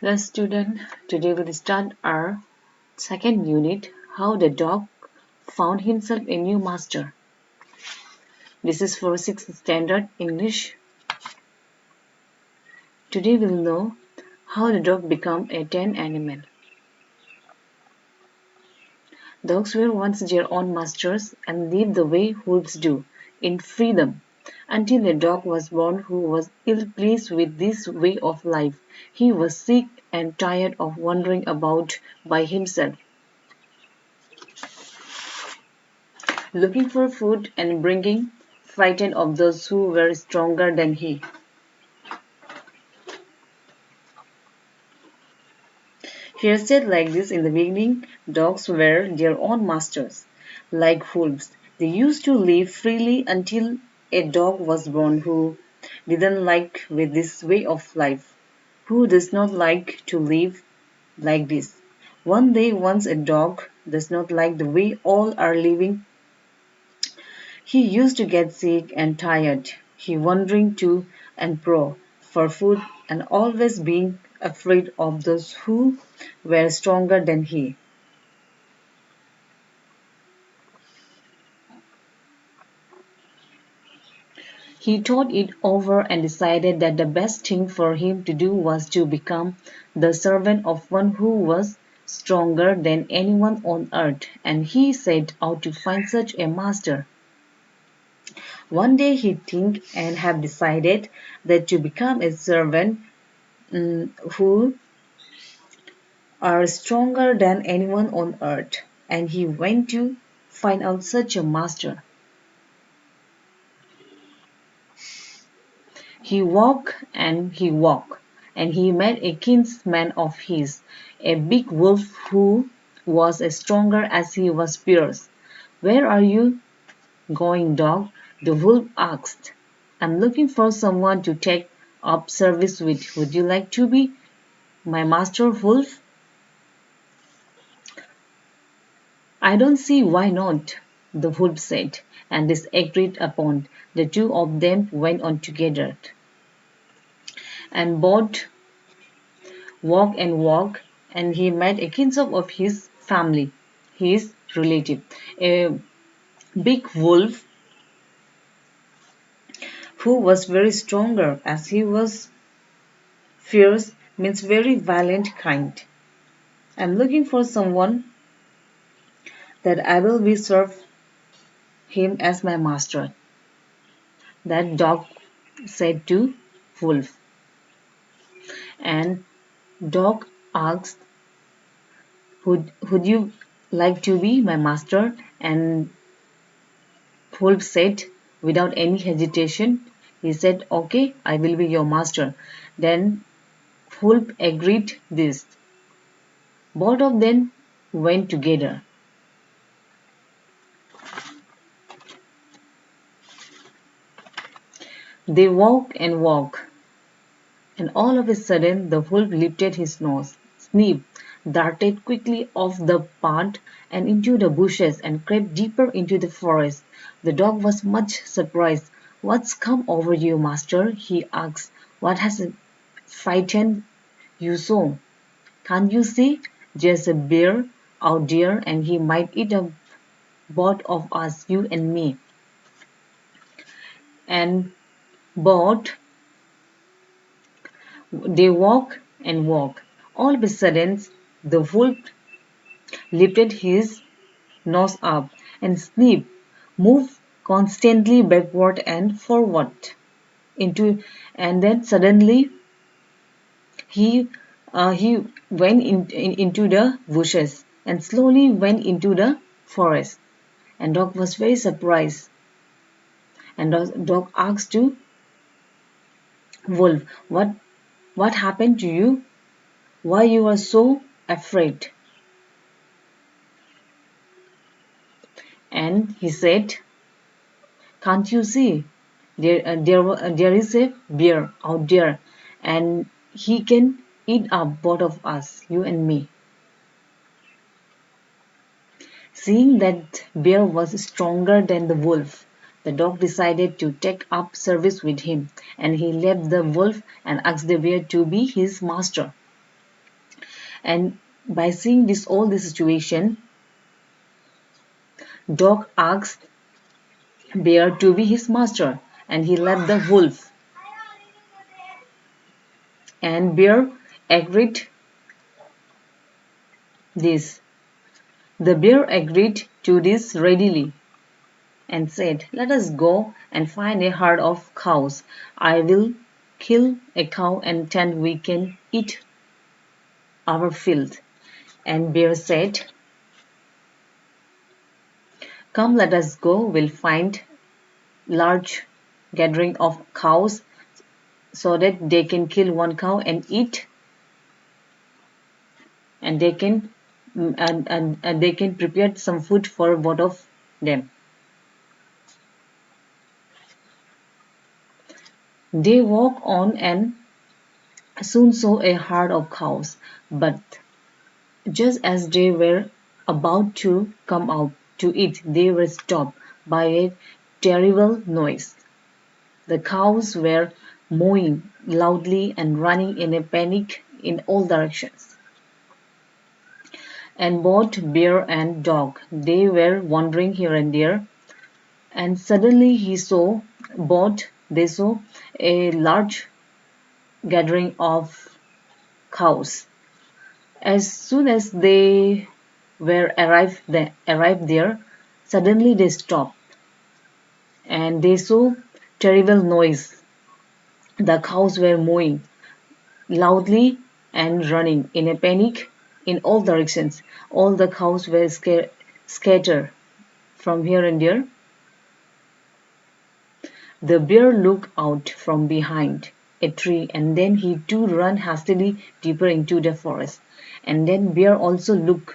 Hello student, today we'll start our second unit, how the dog found himself a new master. This is for 6th standard English. Today we'll know how the dog became a tame animal. Dogs were once their own masters and lived the way wolves do, in freedom, until a dog was born who was ill-pleased with this way of life. He was sick and tired of wandering about by himself, looking for food and bringing frightened of those who were stronger than he. Here said like this in the beginning, dogs were their own masters, like wolves. They used to live freely until a dog was born who didn't like with this way of life, who does not like to live like this. One day once a dog does not like the way all are living. He used to get sick and tired, he wandering to and fro for food and always being afraid of those who were stronger than he. He thought it over and decided that the best thing for him to do was to become the servant of one who was stronger than anyone on earth, and he set out to find such a master. One day he think and have decided that to become a servant who are stronger than anyone on earth, and he went to find out such a master. He walked, and he met a kinsman of his, a big wolf who was as stronger as he was fierce. "Where are you going, dog?" the wolf asked. "I'm looking for someone to take up service with. Would you like to be my master, wolf?" "I don't see why not," the wolf said, and this agreed upon. The two of them went on together, and both walked, and he met a kinsman of his family, his relative, a big wolf who was very stronger as he was fierce, means very violent kind. "I'm looking for someone that I will be serve him as my master," that dog said to wolf. And dog asked, would you like to be my master? And wolf said, without any hesitation, he said, "Okay, I will be your master." Then wolf agreed this. Both of them went together. They walked, and all of a sudden the wolf lifted his nose, sniffed, darted quickly off the path and into the bushes and crept deeper into the forest. The dog was much surprised. "What's come over you, master?" he asked. "What has frightened you so? Can't you see? There's a bear out there and he might eat up both of us, you and me." And both they walked. All of a sudden, the wolf lifted his nose up and sniffed, moved constantly backward and forward into, and then suddenly he he went into the bushes and slowly went into the forest. And dog was very surprised. And dog asked to wolf, what happened to you? Why you are so afraid?" And he said, "Can't you see? There is a bear out there and he can eat up both of us, you and me." Seeing that bear was stronger than the wolf, the dog decided to take up service with him, and he left the wolf and asked the bear to be his master. And by seeing this situation, dog asked bear to be his master, and he left the wolf. And bear agreed this. The bear agreed to this readily and said, "Let us go and find a herd of cows. I will kill a cow and then we can eat our fill." And bear said, "Come, let us go. We'll find large gathering of cows so that they can kill one cow and eat, and they can and they can prepare some food for both of them." They walk on and soon saw a herd of cows, but just as they were about to come out to eat, they were stopped by a terrible noise. The cows were mooing loudly and running in a panic in all directions. And both bear and dog, they were wandering here and there, and suddenly they saw a large gathering of cows. As soon as they arrived there, suddenly they stopped and they saw terrible noise. The cows were mooing loudly and running in a panic in all directions. All the cows were scattered from here and there. The bear looked out from behind a tree and then he too ran hastily deeper into the forest. And then bear also looked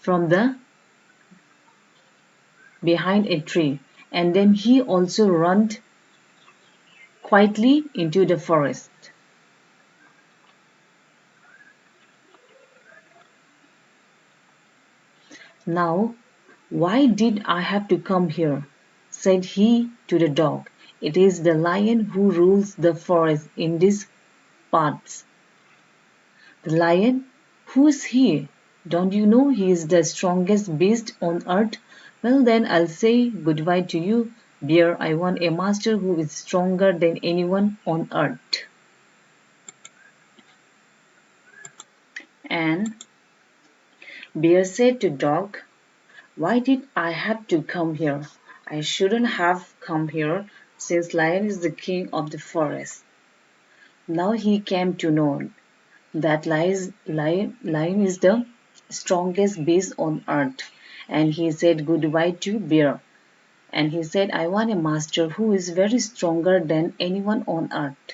from the behind a tree and then he also ran quietly into the forest. "Now, why did I have to come here?" said he to the dog. "It is the lion who rules the forest in these parts." "The lion? Who is he? Don't you know he is the strongest beast on earth?" "Well then, I'll say goodbye to you, bear. I want a master who is stronger than anyone on earth." And bear said to dog, "Why did I have to come here? I shouldn't have come here, since lion is the king of the forest." Now he came to know that lion is the strongest beast on earth. And he said goodbye to bear. And he said, "I want a master who is very stronger than anyone on earth."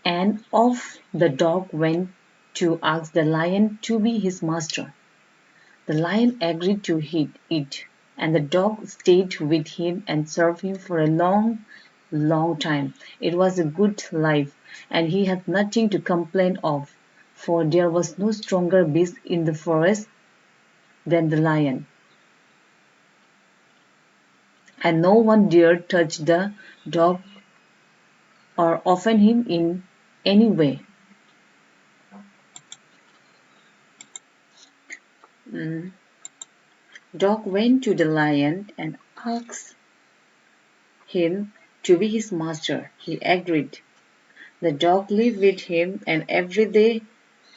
And off the dog went to ask the lion to be his master. The lion agreed to it, and the dog stayed with him and served him for a long, long time. It was a good life, and he had nothing to complain of, for there was no stronger beast in the forest than the lion, and no one dared touch the dog or offend him in any way. Mm. Dog went to the lion and asked him to be his master. He agreed. The dog lived with him and every day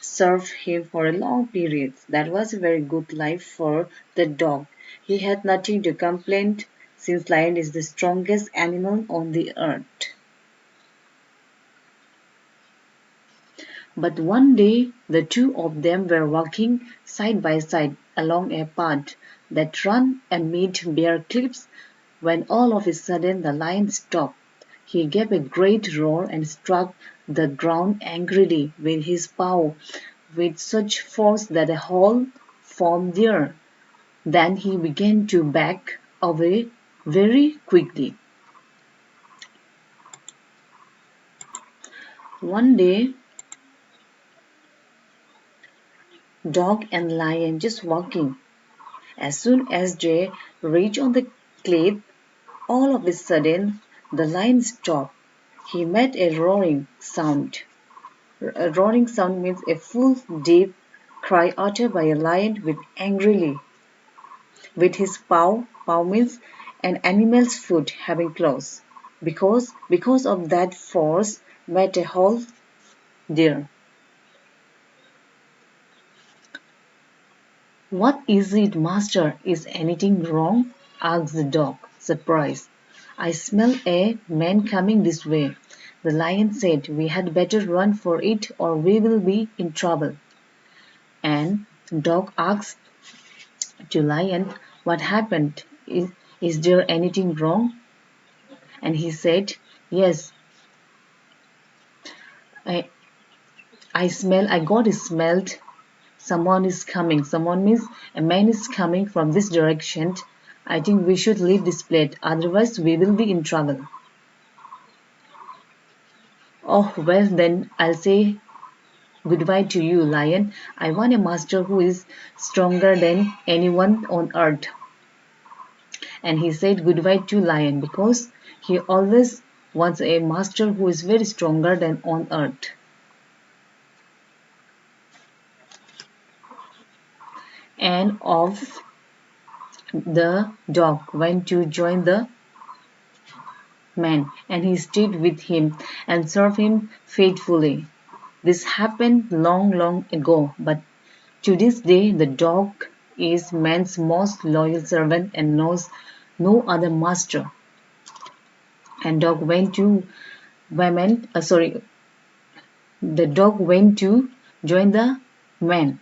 served him for a long period. That was a very good life for the dog. He had nothing to complain since lion is the strongest animal on the earth. But one day the two of them were walking side by side along a path that ran amid bare cliffs when all of a sudden the lion stopped. He gave a great roar and struck the ground angrily with his paw with such force that a hole formed there. Then he began to back away very quickly. One day, dog and lion just walking. As soon as they reached on the cliff, all of a sudden the lion stopped he made a roaring sound. A roaring sound means a full, deep cry uttered by a lion with angrily with his paw. Paw means an animal's foot having claws. Because of that force made a hole there. What is it, master? Is anything wrong? Asked the dog, surprised. I smell a man coming this way. The lion said we had better run for it or we will be in trouble. And dog asked to lion what happened. Is there anything wrong? And he said, yes, I, I got smelled. Someone is coming. Someone means a man is coming from this direction. I think we should leave this plate, otherwise we will be in trouble. Oh, well then I'll say goodbye to you, lion. I want a master who is stronger than anyone on earth. And he said goodbye to lion because he always wants a master who is very stronger than on earth. And off the dog went to join the man, and he stayed with him and served him faithfully. This happened long, long ago, but to this day the dog is man's most loyal servant and knows no other master. And dog went to the dog went to join the man,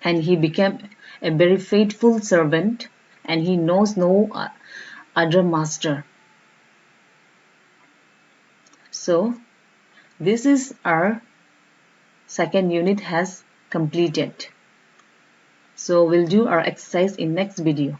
and he became a very faithful servant, and he knows no other master. So this is our second unit has completed. So we'll do our exercise in next video.